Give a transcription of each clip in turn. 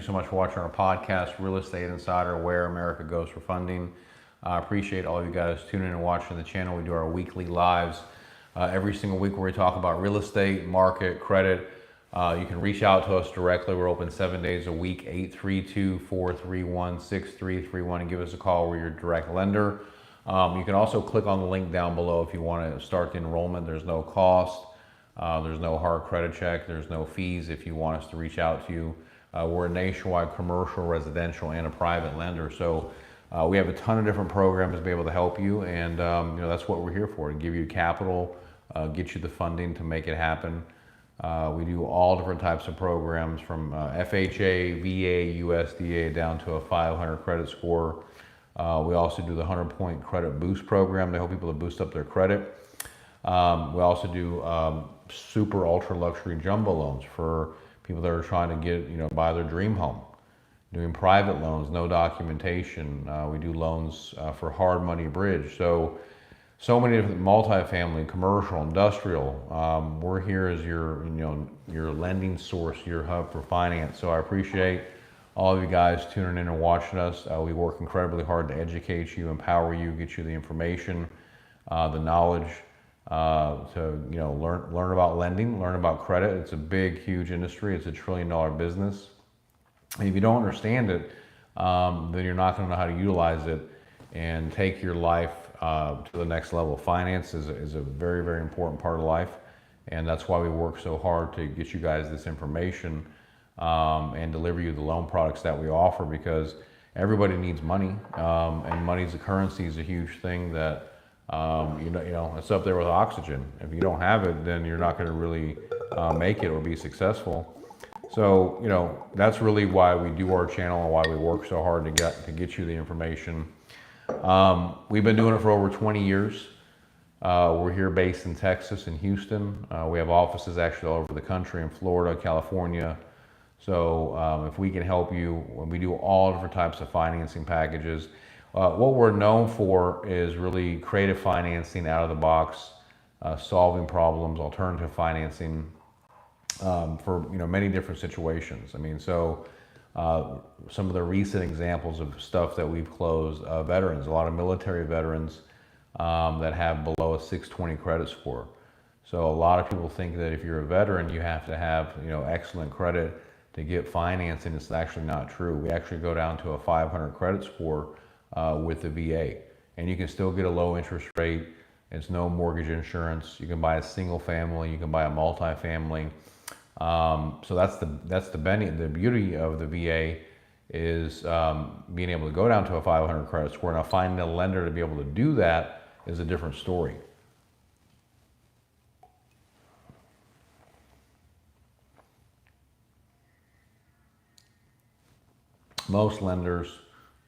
so much for watching our podcast, Real Estate Insider, Where America Goes for Funding. I appreciate all of you guys tuning in and watching the channel. We do our weekly lives every single week where we talk about real estate, market, credit. You can reach out to us directly. We're open 7 days a week, 832-431-6331, and give us a call. We're your direct lender. You can also click on the link down below if you want to start the enrollment. There's no cost. There's no hard credit check. There's no fees if you want us to reach out to you. We're a nationwide commercial, residential, and a private lender. So we have a ton of different programs to be able to help you. And that's what we're here for, to give you capital, get you the funding to make it happen. We do all different types of programs from FHA, VA, USDA, down to a 500 credit score. We also do the 100-point credit boost program to help people to boost up their credit. We also do super ultra luxury jumbo loans for people that are trying to get, buy their dream home. Doing private loans, no documentation. We do loans for hard money bridge. So many different multifamily, commercial, industrial. We're here as your lending source, your hub for finance. So I appreciate all of you guys tuning in and watching us. We work incredibly hard to educate you, empower you, get you the information, the knowledge. To learn about lending, learn about credit. It's a big, huge industry. It's $1 trillion business. And if you don't understand it, then you're not going to know how to utilize it and take your life to the next level. Finance is a very, very important part of life, and that's why we work so hard to get you guys this information and deliver you the loan products that we offer, because everybody needs money, and money's a currency is a huge thing that. It's up there with oxygen. If you don't have it, then you're not going to really make it or be successful. So, that's really why we do our channel and why we work so hard to get you the information. We've been doing it for over 20 years. We're here based in Texas and Houston. We have offices actually all over the country, in Florida, California. So if we can help you, we do all different types of financing packages. What we're known for is really creative financing, out of the box, solving problems, alternative financing for many different situations. Some of the recent examples of stuff that we've closed, veterans, a lot of military veterans that have below a 620 credit score. So a lot of people think that if you're a veteran, you have to have excellent credit to get financing. It's actually not true. We actually go down to a 500 credit score with the VA, and you can still get a low interest rate. It's no mortgage insurance. You can buy a single family, you can buy a multifamily. So that's the beauty of the VA is being able to go down to a 500 credit score. Now, finding a lender to be able to do that is a different story. Most lenders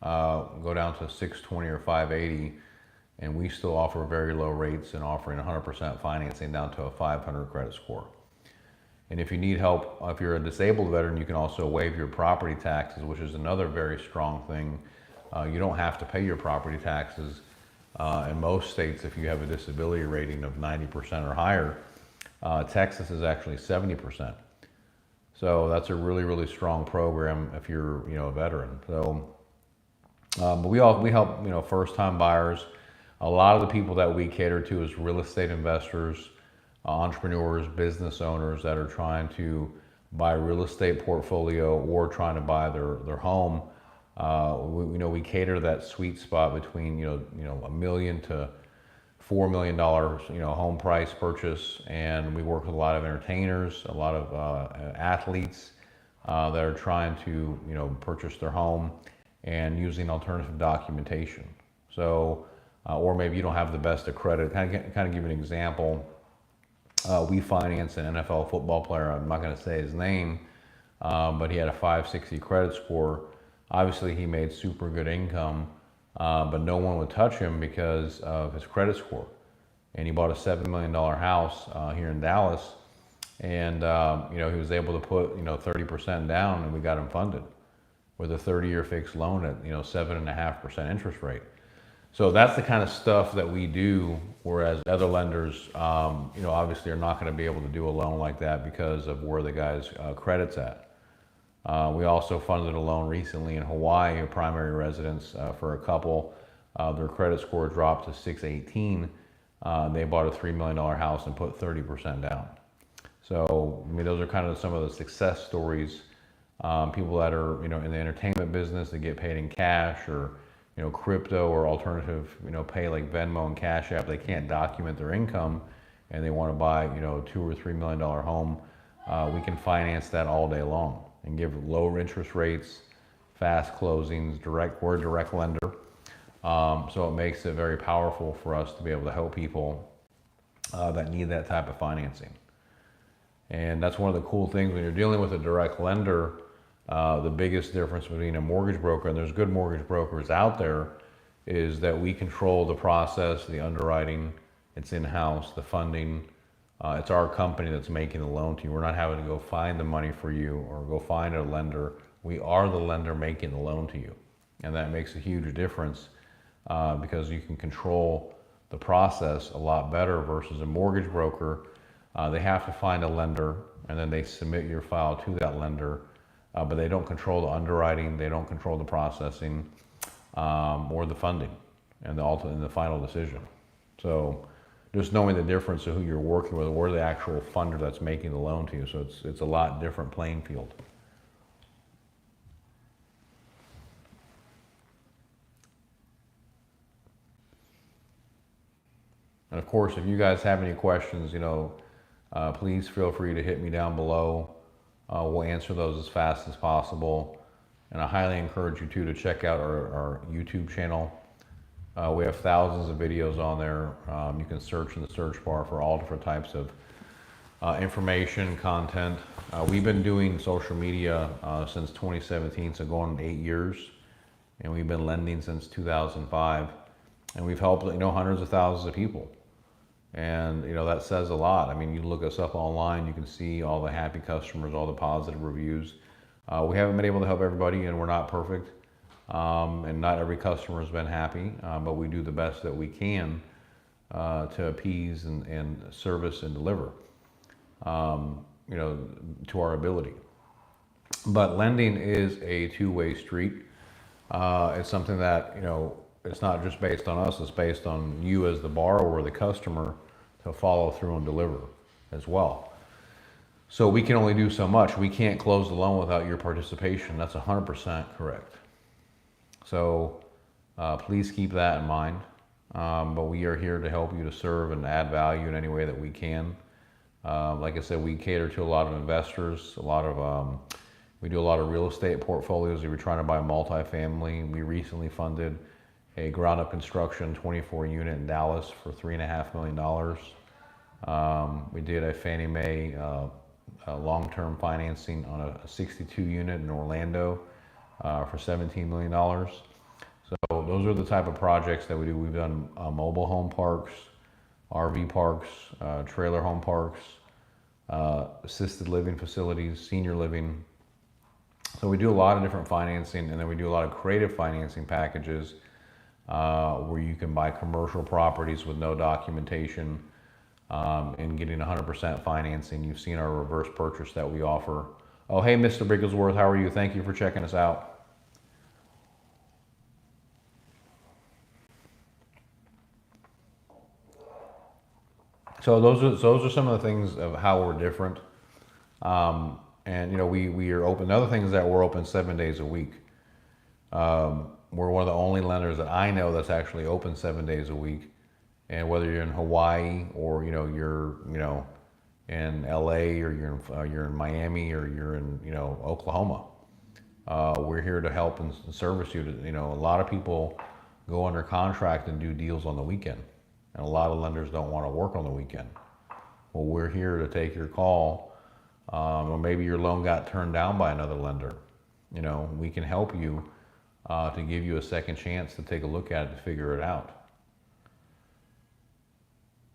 go down to 620 or 580, and we still offer very low rates and offering 100% financing down to a 500 credit score. And if you need help, if you're a disabled veteran, you can also waive your property taxes, which is another very strong thing. You don't have to pay your property taxes in most states if you have a disability rating of 90% or higher. Texas is actually 70%. So that's a really, really strong program if you're a veteran. So. But we help first-time buyers. A lot of the people that we cater to is real estate investors, entrepreneurs, business owners that are trying to buy a real estate portfolio or trying to buy their home. We cater that sweet spot between $1 million to $4 million home price purchase, and we work with a lot of entertainers, a lot of athletes that are trying to purchase their home and using alternative documentation. So, or maybe you don't have the best of credit. Kind of give you an example. We financed an NFL football player. I'm not going to say his name, but he had a 560 credit score. Obviously, he made super good income, but no one would touch him because of his credit score. And he bought a $7 million house here in Dallas, and he was able to put 30% down, and we got him funded with a 30-year fixed loan at 7.5% interest rate. So that's the kind of stuff that we do, whereas other lenders, obviously are not going to be able to do a loan like that because of where the guy's credit's at. We also funded a loan recently in Hawaii, a primary residence for a couple. Their credit score dropped to 618. They bought a $3 million house and put 30% down. So, I mean, those are kind of some of the success stories. People that are, in the entertainment business that get paid in cash, or, crypto, or alternative, pay like Venmo and Cash App. They can't document their income and they want to buy, $2 or $3 million home. We can finance that all day long and give low interest rates, fast closings, we're a direct lender. So it makes it very powerful for us to be able to help people that need that type of financing. And that's one of the cool things when you're dealing with a direct lender. The biggest difference between a mortgage broker, and there's good mortgage brokers out there, is that we control the process, the underwriting, it's in-house, the funding. It's our company that's making the loan to you. We're not having to go find the money for you or go find a lender. We are the lender making the loan to you. And that makes a huge difference because you can control the process a lot better versus a mortgage broker. They have to find a lender and then they submit your file to that lender, but they don't control the underwriting, they don't control the processing or the funding and the final decision. So just knowing the difference of who you're working with, or the actual funder that's making the loan to you. So it's a lot different playing field. And of course, if you guys have any questions, please feel free to hit me down below. We'll answer those as fast as possible. And I highly encourage you too to check out our YouTube channel. We have thousands of videos on there. You can search in the search bar for all different types of information, content. We've been doing social media since 2017, so going on 8 years. And we've been lending since 2005. And we've helped, hundreds of thousands of people. And, that says a lot. I mean, you look us up online, you can see all the happy customers, all the positive reviews. We haven't been able to help everybody, and we're not perfect. And not every customer has been happy, but we do the best that we can to appease and service and deliver, to our ability. But lending is a two-way street. It's something that, it's not just based on us, it's based on you as the borrower or the customer to follow through and deliver as well. So we can only do so much. We can't close the loan without your participation. That's 100% correct. So please keep that in mind. But we are here to help you, to serve and add value in any way that we can. Like I said, we cater to a lot of investors, we do a lot of real estate portfolios. If you're trying to buy a multifamily, we recently funded a ground-up construction 24-unit in Dallas for $3.5 million. We did a Fannie Mae long-term financing on a 62-unit in Orlando for $17 million. So those are the type of projects that we do. We've done mobile home parks, RV parks, trailer home parks, assisted living facilities, senior living. So we do a lot of different financing, and then we do a lot of creative financing packages where you can buy commercial properties with no documentation and getting 100% financing. You've seen our reverse purchase that we offer. Oh, hey, Mr. Bigglesworth, how are you? Thank you for checking us out. So those are some of the things of how we're different. And we are open. Another thing is that we're open 7 days a week. We're one of the only lenders that I know that's actually open 7 days a week. And whether you're in Hawaii or you're in LA, or you're in Miami, or you're in Oklahoma, we're here to help and service you. A lot of people go under contract and do deals on the weekend, and a lot of lenders don't want to work on the weekend. Well, we're here to take your call, or maybe your loan got turned down by another lender. We can help you to give you a second chance to take a look at it to figure it out.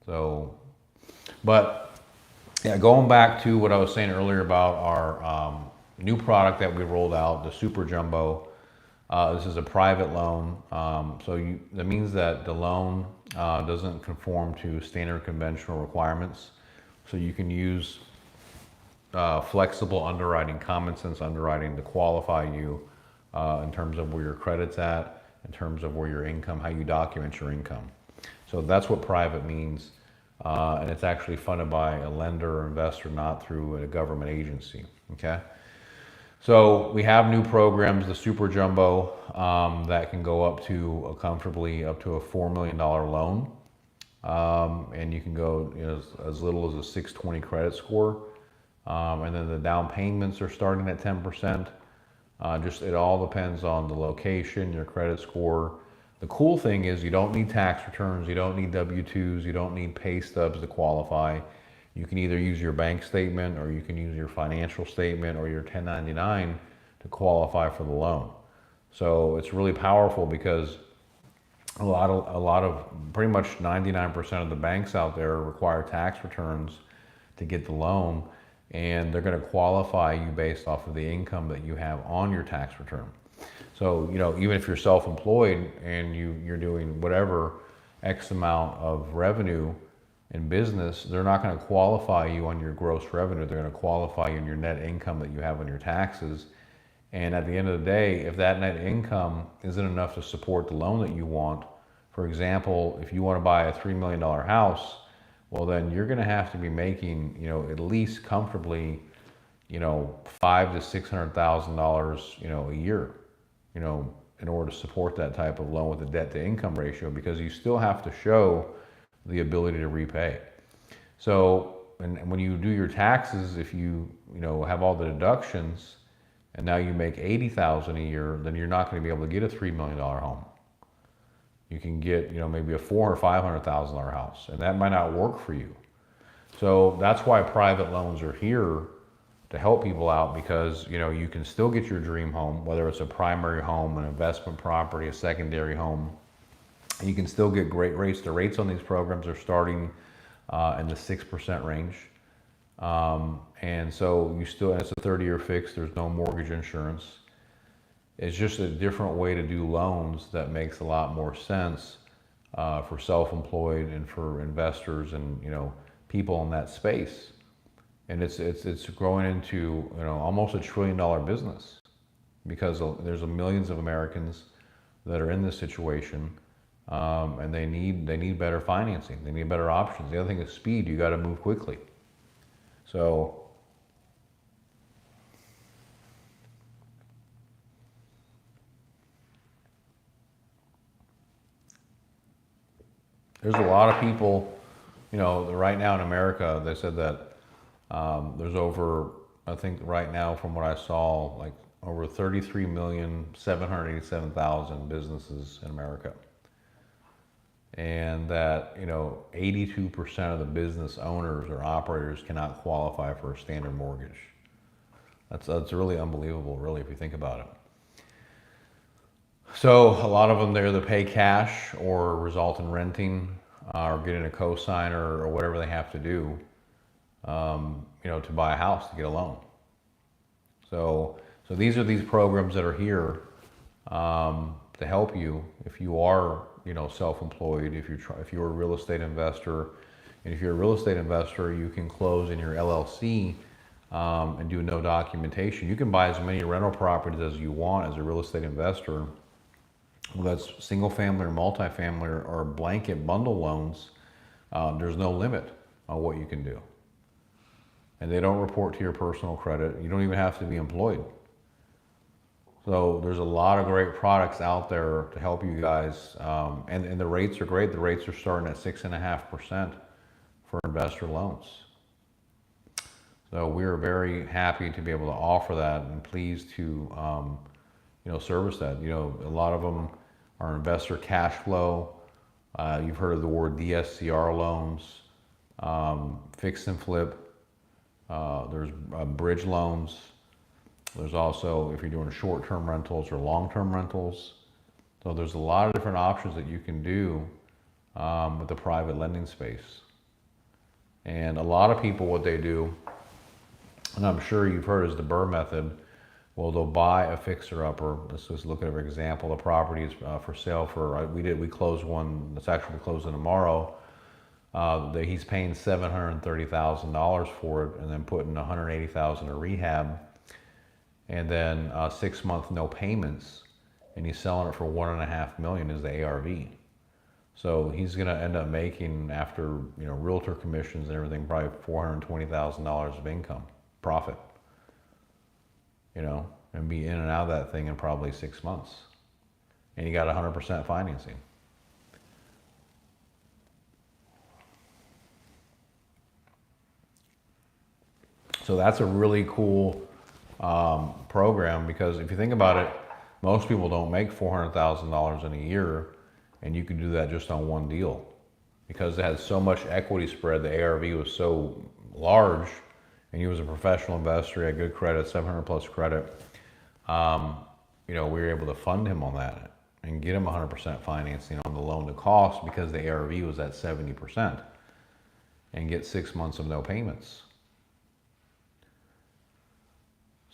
So, but yeah, going back to what I was saying earlier about our new product that we rolled out, the Super Jumbo. This is a private loan, that means that the loan doesn't conform to standard conventional requirements. So you can use flexible underwriting, common sense underwriting to qualify you in terms of where your credit's at, in terms of where your income, how you document your income. So that's what private means. And it's actually funded by a lender or investor, not through a government agency. Okay. So we have new programs, the Super Jumbo, that can go up to comfortably up to a $4 million loan. And you can go as little as a 620 credit score. And then the down payments are starting at 10%. Just it all depends on the location, your credit score. The cool thing is you don't need tax returns, you don't need W-2s, you don't need pay stubs to qualify. You can either use your bank statement or you can use your financial statement or your 1099 to qualify for the loan. So it's really powerful because a lot of pretty much 99% of the banks out there require tax returns to get the loan, and they're going to qualify you based off of the income that you have on your tax return. So, even if you're self-employed and you're doing whatever X amount of revenue in business, they're not going to qualify you on your gross revenue. They're going to qualify you on your net income that you have on your taxes. And at the end of the day, if that net income isn't enough to support the loan that you want, for example, if you want to buy a $3 million house, well, then you're going to have to be making, at least comfortably, $500,000 to $600,000, a year, in order to support that type of loan with a debt to income ratio, because you still have to show the ability to repay. So, and when you do your taxes, if you, have all the deductions and now you make $80,000 a year, then you're not going to be able to get a $3 million home. You can get, maybe a $400,000 or $500,000 house, and that might not work for you. So that's why private loans are here to help people out, because, you can still get your dream home, whether it's a primary home, an investment property, a secondary home. You can still get great rates. The rates on these programs are starting in the 6% range. And so and it's a 30-year fix. There's no mortgage insurance. It's just a different way to do loans that makes a lot more sense for self-employed and for investors and people in that space. And it's growing into almost $1 trillion business, because there's millions of Americans that are in this situation, and they need better financing. They need better options. The other thing is speed. You got to move quickly. So. There's a lot of people, right now in America, they said that there's over, I think right now from what I saw, like over 33,787,000 businesses in America. And that, 82% of the business owners or operators cannot qualify for a standard mortgage. That's really unbelievable, really, if you think about it. So a lot of them, they either pay cash or result in renting or getting a cosigner or whatever they have to do, to buy a house, to get a loan. So these are these programs that are here to help you if you are, self-employed, if you're a real estate investor. And if you're a real estate investor, you can close in your LLC and do no documentation. You can buy as many rental properties as you want as a real estate investor. Whether that's single family or multifamily or blanket bundle loans, there's no limit on what you can do. And they don't report to your personal credit. You don't even have to be employed. So there's a lot of great products out there to help you guys. And the rates are great. The rates are starting at 6.5% for investor loans. So we're very happy to be able to offer that and pleased to service that. A lot of them are investor cash flow. You've heard of the word DSCR loans, fix and flip. There's bridge loans. There's also, if you're doing short-term rentals or long-term rentals. So there's a lot of different options that you can do with the private lending space. And a lot of people, what they do, and I'm sure you've heard, is the Burr method. Well, they'll buy a fixer-upper. Let's just look at an example. The property is for sale for, we closed one that's actually closing tomorrow. that he's paying $730,000 for it, and then putting $180,000 in rehab, and then 6 months no payments, and he's selling it for $1.5 million is the ARV. So he's going to end up making, after realtor commissions and everything, probably $420,000 of income profit, and be in and out of that thing in probably 6 months, and you got 100% financing. So that's a really cool program, because if you think about it, most people don't make $400,000 in a year, and you can do that just on one deal. Because it has so much equity spread, the ARV was so large, and he was a professional investor, he had good credit, 700 plus credit. We were able to fund him on that and get him 100% financing on the loan to cost, because the ARV was at 70%, and get 6 months of no payments.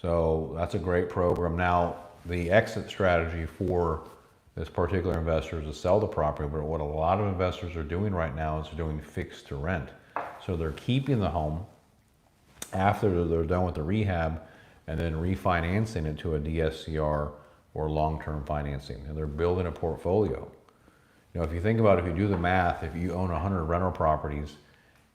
So that's a great program. Now, the exit strategy for this particular investor is to sell the property, but what a lot of investors are doing right now is they're doing fixed to rent. So they're keeping the home after they're done with the rehab, and then refinancing it to a DSCR or long-term financing, and they're building a portfolio. If you think about it, if you do the math, if you own 100 rental properties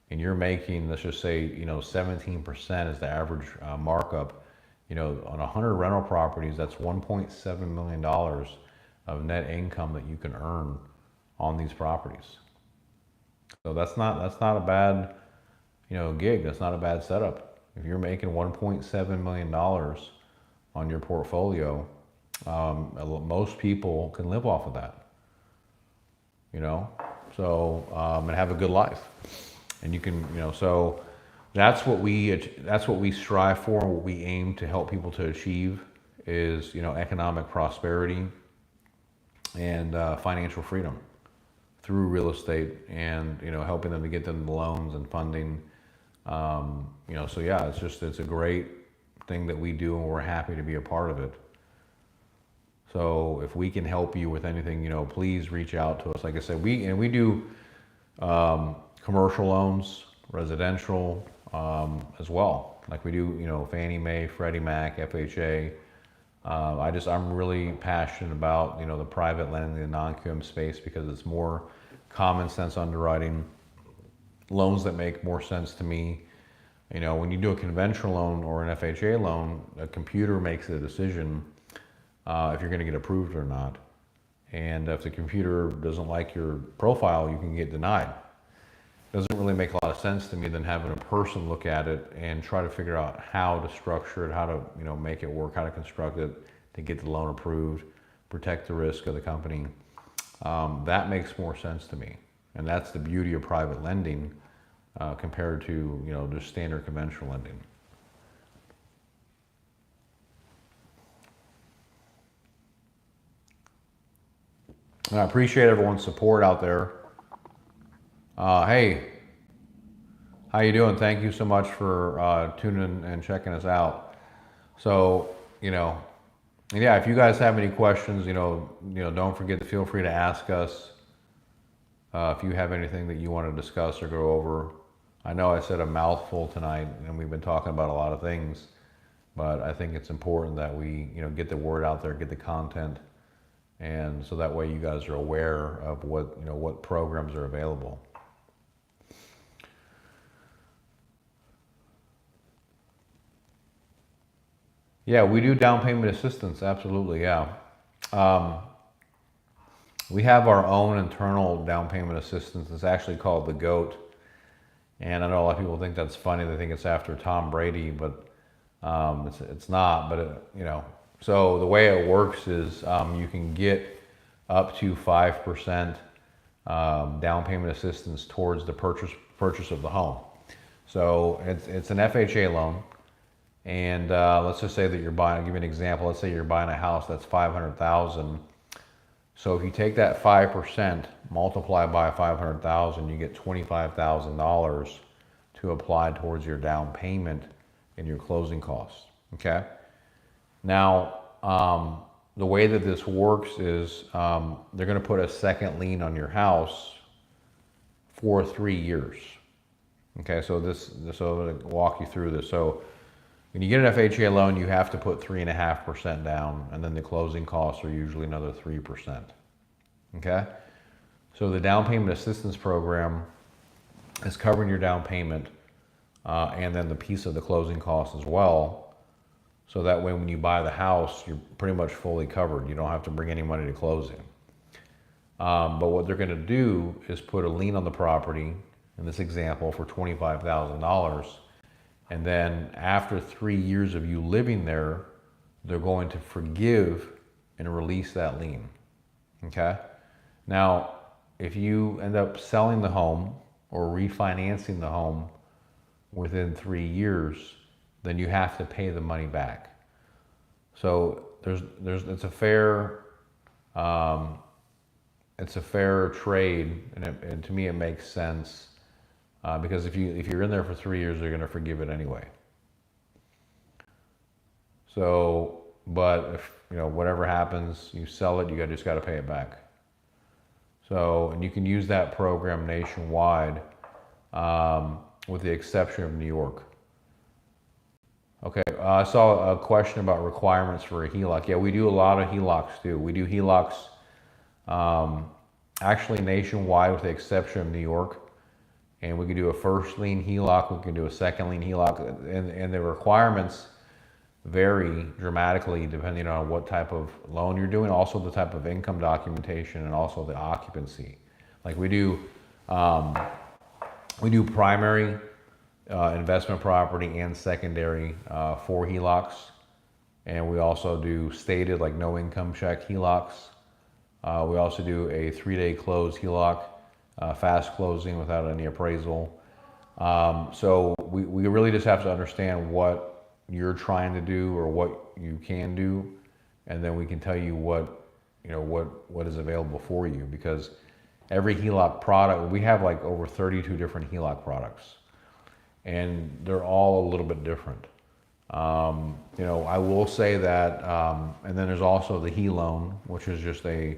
and you're making, let's just say, 17% is the average markup, on 100 rental properties, that's $1.7 million of net income that you can earn on these properties. So that's not a bad, gig. That's not a bad setup. If you're making $1.7 million on your portfolio, most people can live off of that, so, and have a good life. And you can, so that's what we strive for, and what we aim to help people to achieve is, economic prosperity and financial freedom through real estate, and helping them to get them the loans and funding. So yeah, it's a great thing that we do, and we're happy to be a part of it. So if we can help you with anything, please reach out to us. Like I said, we do commercial loans, residential as well. Like we do, Fannie Mae, Freddie Mac, FHA. I'm really passionate about, the private lending, the non-QM space, because it's more common sense underwriting, loans that make more sense to me. When you do a conventional loan or an FHA loan, a computer makes a decision if you're going to get approved or not. And if the computer doesn't like your profile, you can get denied. It doesn't really make a lot of sense to me than having a person look at it and try to figure out how to structure it, how to make it work, how to construct it to get the loan approved, protect the risk of the company. That makes more sense to me, and that's the beauty of private lending compared to just standard conventional lending. And I appreciate everyone's support out there. Hey, how you doing? Thank you so much for tuning in and checking us out. So, yeah, if you guys have any questions, don't forget to feel free to ask us. If you have anything that you want to discuss or go over. I know I said a mouthful tonight, and we've been talking about a lot of things, but I think it's important that we, get the word out there, get the content, and so that way you guys are aware of what programs are available. Yeah, we do down payment assistance, absolutely, yeah. We have our own internal down payment assistance. It's actually called the GOAT. And I know a lot of people think that's funny. They think it's after Tom Brady, but it's not. But, so the way it works is you can get up to 5% down payment assistance towards the purchase of the home. So it's an FHA loan. And let's just say that you're buying, I'll give you an example. Let's say you're buying a house that's $500,000. So if you take that 5%, multiply by 500,000, you get $25,000 to apply towards your down payment and your closing costs. Okay. Now, the way that this works is they're going to put a second lien on your house for 3 years. Okay, so so I'm gonna walk you through this. So when you get an FHA loan, you have to put 3.5% down, and then the closing costs are usually another 3%. Okay, so the down payment assistance program is covering your down payment and then the piece of the closing costs as well. So that way, when you buy the house, you're pretty much fully covered. You don't have to bring any money to closing. But what they're going to do is put a lien on the property, in this example, for $25,000. And then after 3 years of you living there, they're going to forgive and release that lien. Okay? Now, if you end up selling the home or refinancing the home within 3 years, then you have to pay the money back. So it's a fair trade, and to me it makes sense because if you're in there for 3 years, they're going to forgive it anyway. So, but if whatever happens, you sell it, you just got to pay it back. So, and you can use that program nationwide, with the exception of New York. Okay, I saw a question about requirements for a HELOC. Yeah, we do a lot of HELOCs too. We do HELOCs actually nationwide with the exception of New York. And we can do a first lien HELOC, we can do a second lien HELOC, and the requirements vary dramatically depending on what type of loan you're doing, also the type of income documentation, and also the occupancy. Like we do primary investment property and secondary for HELOCs, and we also do stated, like no income check HELOCs. We also do a 3-day close HELOC, fast closing without any appraisal. So we really just have to understand what you're trying to do or what you can do, and then we can tell you what is available for you, because every HELOC product, we have like over 32 different HELOC products, and they're all a little bit different. I will say that, and then there's also the HE loan, which is just a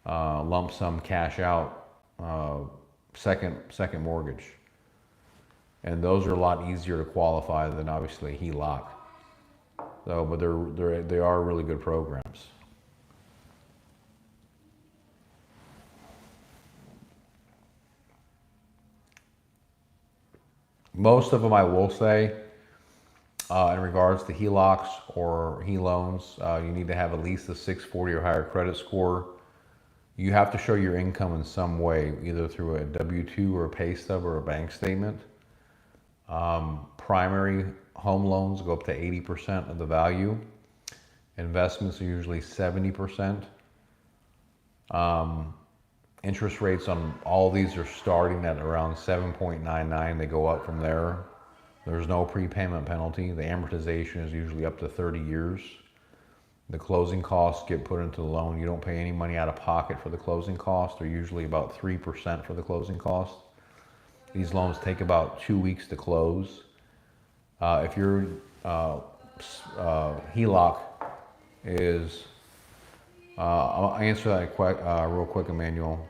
lump sum cash out second mortgage, and those are a lot easier to qualify than obviously a HELOC. So, but they are really good programs. Most of them, I will say, in regards to HELOCs or HE loans, you need to have at least a 640 or higher credit score. You have to show your income in some way, either through a W-2 or a pay stub or a bank statement. Primary home loans go up to 80% of the value. Investments are usually 70%. Interest rates on all these are starting at around 7.99. They go up from there. There's no prepayment penalty. The amortization is usually up to 30 years. The closing costs get put into the loan. You don't pay any money out of pocket for the closing costs. They're usually about 3% for the closing costs. These loans take about 2 weeks to close. If your HELOC is, I'll answer that real quick, Emmanuel.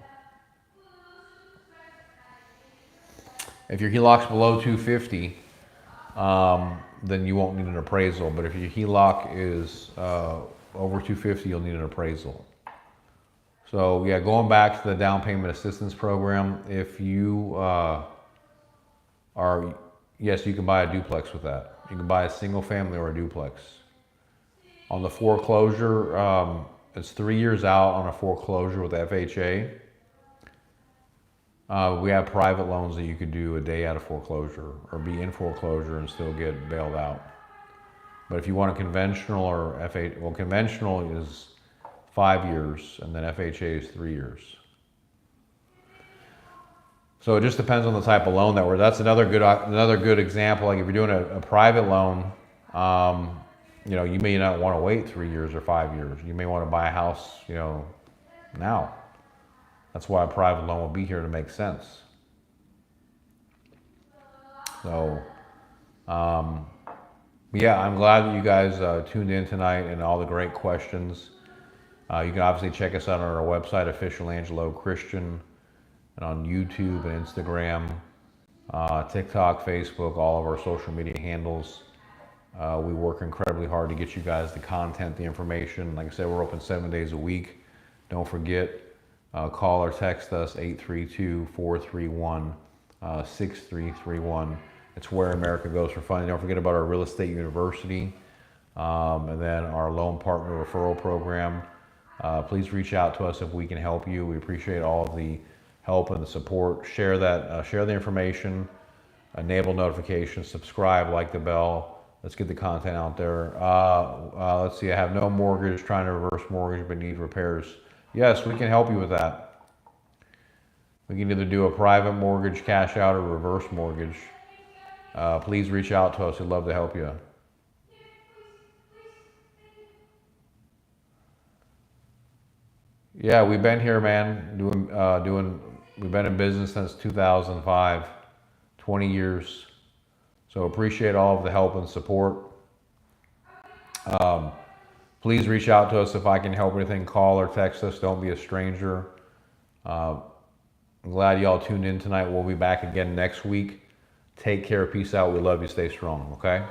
If your HELOC's below 250, then you won't need an appraisal. But if your HELOC is over 250, you'll need an appraisal. So yeah, going back to the down payment assistance program, if you yes, you can buy a duplex with that. You can buy a single family or a duplex. On the foreclosure, it's 3 years out on a foreclosure with FHA. We have private loans that you could do a day out of foreclosure or be in foreclosure and still get bailed out. But if you want a conventional or FHA, well, conventional is 5 years and then FHA is 3 years. So it just depends on the type of loan that's another good example. Like if you're doing a private loan, you may not want to wait 3 years or 5 years. You may want to buy a house, now. That's why a private loan will be here to make sense. So, yeah, I'm glad that you guys tuned in tonight and all the great questions. You can obviously check us out on our website, Official Angelo Christian. and on YouTube and Instagram, TikTok, Facebook, all of our social media handles. We work incredibly hard to get you guys the content, the information. Like I said, we're open 7 days a week. Don't forget, call or text us 832-431-6331. It's where America goes for fun. Don't forget about our real estate university, and then our loan partner referral program. Please reach out to us if we can help you. We appreciate all of the help and the support. Share that, share the information, enable notifications, subscribe, like the bell. Let's get the content out there. Let's see, I have no mortgage, trying to reverse mortgage, but need repairs. Yes, we can help you with that. We can either do a private mortgage, cash out, or reverse mortgage. Please reach out to us. We'd love to help you. Yeah, we've been here, man, we've been in business since 2005, 20 years. So appreciate all of the help and support. Please reach out to us if I can help anything. Call or text us. Don't be a stranger. I'm glad y'all tuned in tonight. We'll be back again next week. Take care. Peace out. We love you. Stay strong. Okay?